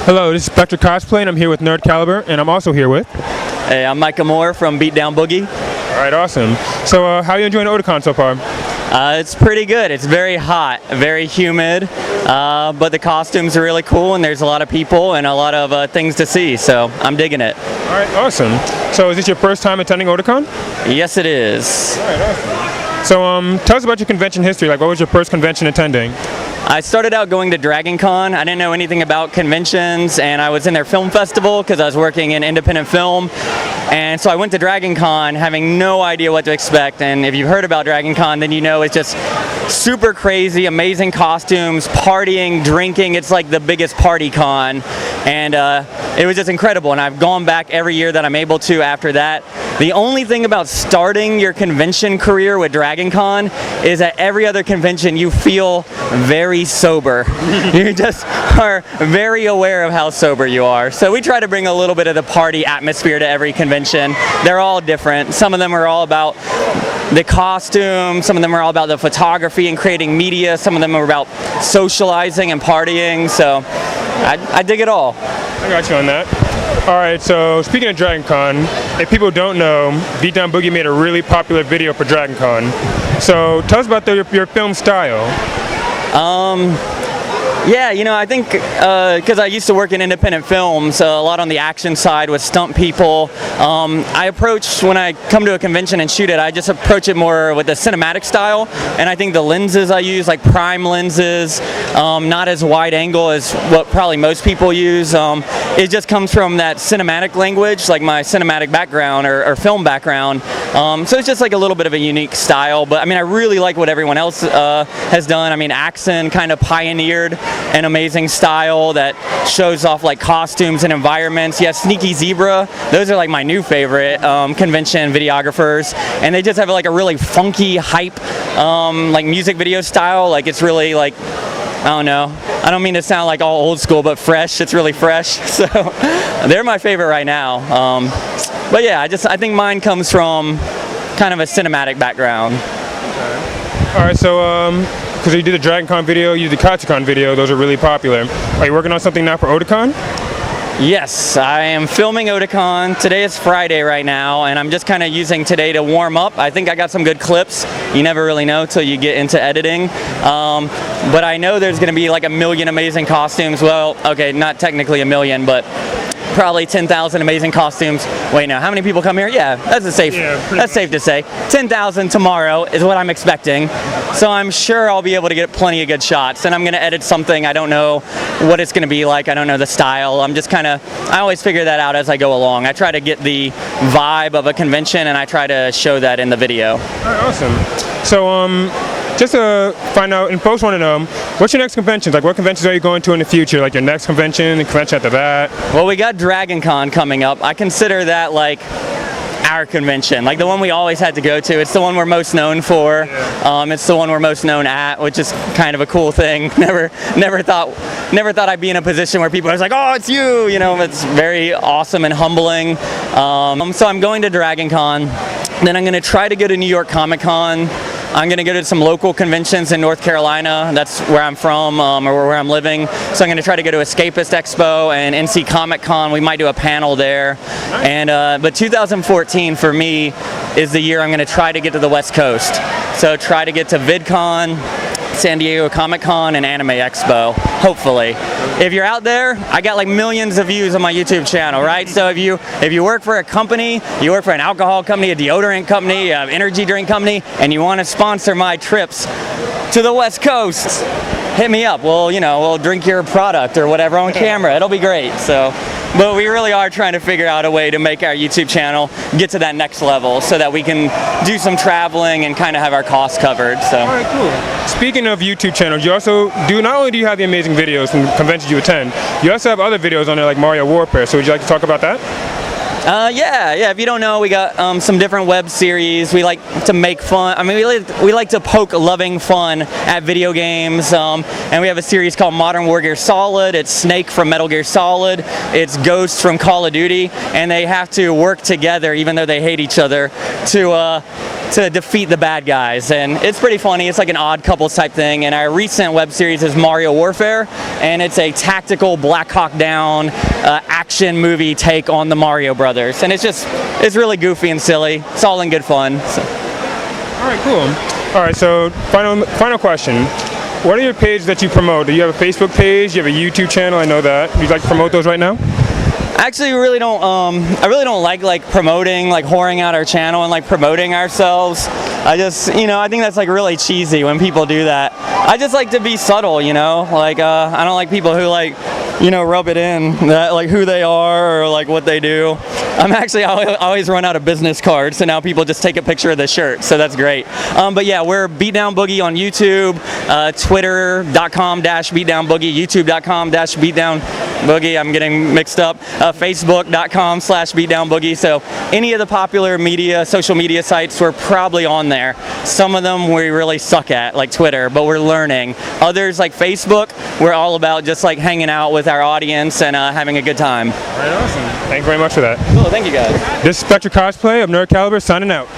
Hello, this is Spectre Cosplay, and I'm here with Nerd Caliber, and I'm also here with... Hey, I'm Micah Moore from Beatdown Boogie. Alright, awesome. So, how are you enjoying Otakon so far? It's pretty good. It's very hot, very humid, but the costumes are really cool, and there's a lot of people and a lot of things to see, so I'm digging it. Alright, awesome. So, is this your first time attending Otakon? Yes, it is. Alright, awesome. So, tell us about your convention history. Like, what was your first convention attending? I started out going to Dragon Con. I didn't know anything about conventions, and I was in their film festival because I was working in independent film. And so I went to Dragon Con having no idea what to expect. And if you've heard about Dragon Con, then you know it's just super crazy, amazing costumes, partying, drinking. It's like the biggest party con. And it was just incredible. And I've gone back every year that I'm able to after that. The only thing about starting your convention career with Dragon Con is at every other convention you feel very sober. You just are very aware of how sober you are. So we try to bring a little bit of the party atmosphere to every convention. They're all different. Some of them are all about the costume, some of them are all about the photography and creating media, some of them are about socializing and partying, so I dig it all. I got you on that. Alright, so speaking of Dragon Con, if people don't know, Beatdown Boogie made a really popular video for Dragon Con. So tell us about your film style. Yeah, you know, I think because I used to work in independent films, a lot on the action side with stunt people. I approach, when I come to a convention and shoot it, I just approach it more with a cinematic style. And I think the lenses I use, like prime lenses, not as wide angle as what probably most people use. It just comes from that cinematic language, like my cinematic background or film background. So it's just like a little bit of a unique style. But I mean, I really like what everyone else has done. I mean, Axon kind of pioneered an amazing style that shows off like costumes and environments. Yeah, Sneaky Zebra, those are like my new favorite convention videographers, and they just have like a really funky hype like music video style. Like it's really like, I don't know, I don't mean to sound like all old school, but fresh. It's really fresh, so they're my favorite right now. But yeah, I think mine comes from kind of a cinematic background. Alright, so because you did the Dragon Con video, you did the Otakon video, those are really popular. Are you working on something now for Otakon? Yes, I am filming Otakon. Today is Friday right now, and I'm just kind of using today to warm up. I think I got some good clips. You never really know till you get into editing. But I know there's going to be like a million amazing costumes. Well, okay, not technically a million, but probably 10,000 amazing costumes. Wait, no, how many people come here? Yeah, that's safe to say. 10,000 tomorrow is what I'm expecting. So I'm sure I'll be able to get plenty of good shots. And I'm going to edit something. I don't know what it's going to be like. I don't know the style. I always figure that out as I go along. I try to get the vibe of a convention, and I try to show that in the video. All right, awesome. So, just to find out, and folks want to know, what's your next conventions? Like, what conventions are you going to in the future? Like your next convention, the convention after that? Well, we got Dragon Con coming up. I consider that like our convention, like the one we always had to go to. It's the one we're most known for. It's the one we're most known at, which is kind of a cool thing. Never thought I'd be in a position where people are like, oh, it's you. You know, it's very awesome and humbling. So I'm going to Dragon Con. Then I'm going to try to go to New York Comic Con. I'm going to go to some local conventions in North Carolina. That's where I'm from, or where I'm living. So I'm going to try to go to Escapist Expo and NC Comic Con. We might do a panel there. And but 2014 for me is the year I'm going to try to get to the West Coast. So try to get to VidCon, San Diego Comic Con, and Anime Expo, hopefully. If you're out there, I got like millions of views on my YouTube channel, right? So if you work for a company, you work for an alcohol company, a deodorant company, an energy drink company, and you want to sponsor my trips to the West Coast, hit me up. We'll drink your product or whatever on camera. It'll be great. But we really are trying to figure out a way to make our YouTube channel get to that next level so that we can do some traveling and kind of have our costs covered. So. All right, cool. Speaking of YouTube channels, you also not only do you have the amazing videos from conventions you attend, you also have other videos on there like Mario Warfare. So would you like to talk about that? Yeah. If you don't know, we got some different web series. We like to make fun. I mean, we like to poke loving fun at video games. And we have a series called Modern Warfare Solid. It's Snake from Metal Gear Solid. It's Ghost from Call of Duty. And they have to work together, even though they hate each other, to to defeat the bad guys, and it's pretty funny. It's like an odd couples type thing, and our recent web series is Mario Warfare, and it's a tactical Black Hawk Down action movie take on the Mario Brothers, and it's really goofy and silly. It's all in good fun. So. All right, cool. All right, so final question. What are your pages that you promote? Do you have a Facebook page? Do you have a YouTube channel? I know that. Would you like to promote those right now? Actually, I really don't like promoting, like whoring out our channel and like promoting ourselves. I just, I think that's like really cheesy when people do that. I just like to be subtle, like I don't like people who like, rub it in that like who they are or like what they do. I always run out of business cards, so now people just take a picture of the shirt, so that's great. But yeah, we're Beatdown Boogie on YouTube, Twitter.com/BeatdownBoogie, YouTube.com/BeatdownBoogie. I'm getting mixed up. Facebook.com/BeatdownBoogie. So any of the popular social media sites, we're probably on there. Some of them we really suck at, like Twitter, but we're learning. Others, like Facebook, we're all about just like hanging out with our audience and having a good time. All right, awesome. Thank you very much for that. Cool, thank you guys. This is Spectre Cosplay of Nerd Caliber signing out.